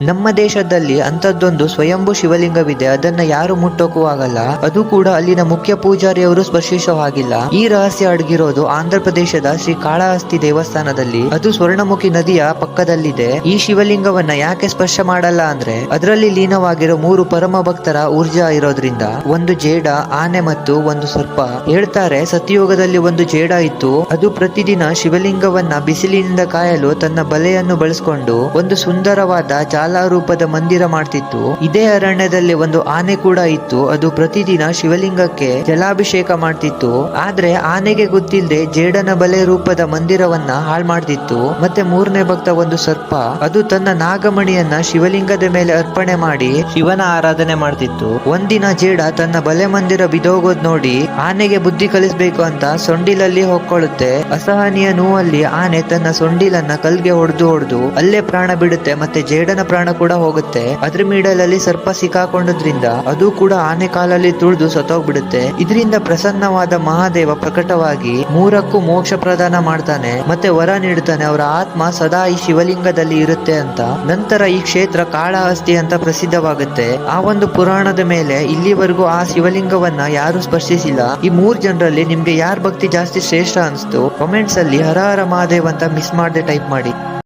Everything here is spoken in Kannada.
ನಮ್ಮ ದೇಶದಲ್ಲಿ ಅಂತದ್ದೊಂದು ಸ್ವಯಂಭೂ ಶಿವಲಿಂಗವಿದೆ. ಅದನ್ನ ಯಾರು ಮುಟ್ಟೋಕೂ ಆಗಲ್ಲ. ಅದು ಕೂಡ ಅಲ್ಲಿನ ಮುಖ್ಯ ಪೂಜಾರಿಯವರು ಸ್ಪರ್ಶಿಸೋ ಹಾಗಿಲ್ಲ. ಈ ರಹಸ್ಯ ಅಡಗಿರೋದು ಆಂಧ್ರ ಪ್ರದೇಶದ ಶ್ರೀ ಕಾಳಹಸ್ತಿ ದೇವಸ್ಥಾನದಲ್ಲಿ. ಅದು ಸ್ವರ್ಣಮುಖಿ ನದಿಯ ಪಕ್ಕದಲ್ಲಿದೆ. ಈ ಶಿವಲಿಂಗವನ್ನ ಯಾಕೆ ಸ್ಪರ್ಶ ಮಾಡಲ್ಲ ಅಂದ್ರೆ ಅದರಲ್ಲಿ ಲೀನವಾಗಿರೋ 3 ಪರಮ ಭಕ್ತರ ಊರ್ಜಾ ಇರೋದ್ರಿಂದ. ಒಂದು ಜೇಡ, ಆನೆ ಮತ್ತು ಒಂದು ಸರ್ಪ. ಹೇಳ್ತಾರೆ ಸತ್ಯಯುಗದಲ್ಲಿ ಒಂದು ಜೇಡ ಇತ್ತು. ಅದು ಪ್ರತಿದಿನ ಶಿವಲಿಂಗವನ್ನ ಬಿಸಿಲಿನಿಂದ ಕಾಯಲು ತನ್ನ ಬಲೆಯನ್ನು ಬಳಸಿಕೊಂಡು ಒಂದು ಸುಂದರವಾದ ರೂಪದ ಮಂದಿರ ಮಾಡ್ತಿತ್ತು. ಇದೇ ಅರಣ್ಯದಲ್ಲಿ ಒಂದು ಆನೆ ಕೂಡ ಇತ್ತು. ಅದು ಪ್ರತಿದಿನ ಶಿವಲಿಂಗಕ್ಕೆ ಜಲಾಭಿಷೇಕ ಮಾಡ್ತಿತ್ತು. ಆದ್ರೆ ಆನೆಗೆ ಗೊತ್ತಿಲ್ಲದೆ ಜೇಡನ ಬಲೆ ರೂಪದ ಮಂದಿರವನ್ನ ಹಾಳು ಮಾಡ್ತಿತ್ತು. ಮತ್ತೆ 3ನೇ ಭಕ್ತ ಒಂದು ಸರ್ಪ. ಅದು ತನ್ನ ನಾಗಮಣಿಯನ್ನ ಶಿವಲಿಂಗದ ಮೇಲೆ ಅರ್ಪಣೆ ಮಾಡಿ ಶಿವನ ಆರಾಧನೆ ಮಾಡ್ತಿತ್ತು. ಒಂದಿನ ಜೇಡ ತನ್ನ ಬಲೆ ಮಂದಿರ ಬಿದೋಗೋದ್ ನೋಡಿ ಆನೆಗೆ ಬುದ್ಧಿ ಕಲಿಸ್ಬೇಕು ಅಂತ ಸೊಂಡಿಲಲ್ಲಿ ಹೊಕ್ಕೊಳ್ಳುತ್ತೆ. ಅಸಹನೀಯ ನೋವಲ್ಲಿ ಆನೆ ತನ್ನ ಸೊಂಡಿಲನ್ನ ಕಲ್ಗೆ ಹೊಡೆದು ಅಲ್ಲೇ ಪ್ರಾಣ ಬಿಡುತ್ತೆ. ಮತ್ತೆ ಜೇಡನ ಪ್ರಾಣ ಕೂಡ ಹೋಗುತ್ತೆ. ಅದ್ರ ಮಿಡಲಲ್ಲಿ ಸರ್ಪ ಸಿಕ್ಕಾಕೊಂಡ್ರಿಂದ ಅದು ಕೂಡ ಆನೆ ಕಾಲಲ್ಲಿ ತುಳಿದು ಸತ್ತೋಗ್ಬಿಡುತ್ತೆ. ಇದರಿಂದ ಪ್ರಸನ್ನವಾದ ಮಹಾದೇವ ಪ್ರಕಟವಾಗಿ 3ಕ್ಕೂ ಮೋಕ್ಷ ಪ್ರದಾನ ಮಾಡ್ತಾನೆ. ಮತ್ತೆ ವರ ನೀಡುತ್ತಾನೆ, ಅವರ ಆತ್ಮ ಸದಾ ಈ ಶಿವಲಿಂಗದಲ್ಲಿ ಇರುತ್ತೆ ಅಂತ. ನಂತರ ಈ ಕ್ಷೇತ್ರ ಕಾಳಹಸ್ತಿ ಅಂತ ಪ್ರಸಿದ್ಧವಾಗುತ್ತೆ. ಆ ಒಂದು ಪುರಾಣದ ಮೇಲೆ ಇಲ್ಲಿವರೆಗೂ ಆ ಶಿವಲಿಂಗವನ್ನ ಯಾರು ಸ್ಪರ್ಶಿಸಿಲ್ಲ. ಈ 3 ಜನರಲ್ಲಿ ನಿಮ್ಗೆ ಯಾರ ಭಕ್ತಿ ಜಾಸ್ತಿ ಶ್ರೇಷ್ಠ ಅನಿಸ್ತು? ಕಾಮೆಂಟ್ಸ್ ಅಲ್ಲಿ ಹರ ಹರ ಮಹಾದೇವ್ ಅಂತ ಮಿಸ್ ಮಾಡದೆ ಟೈಪ್ ಮಾಡಿ.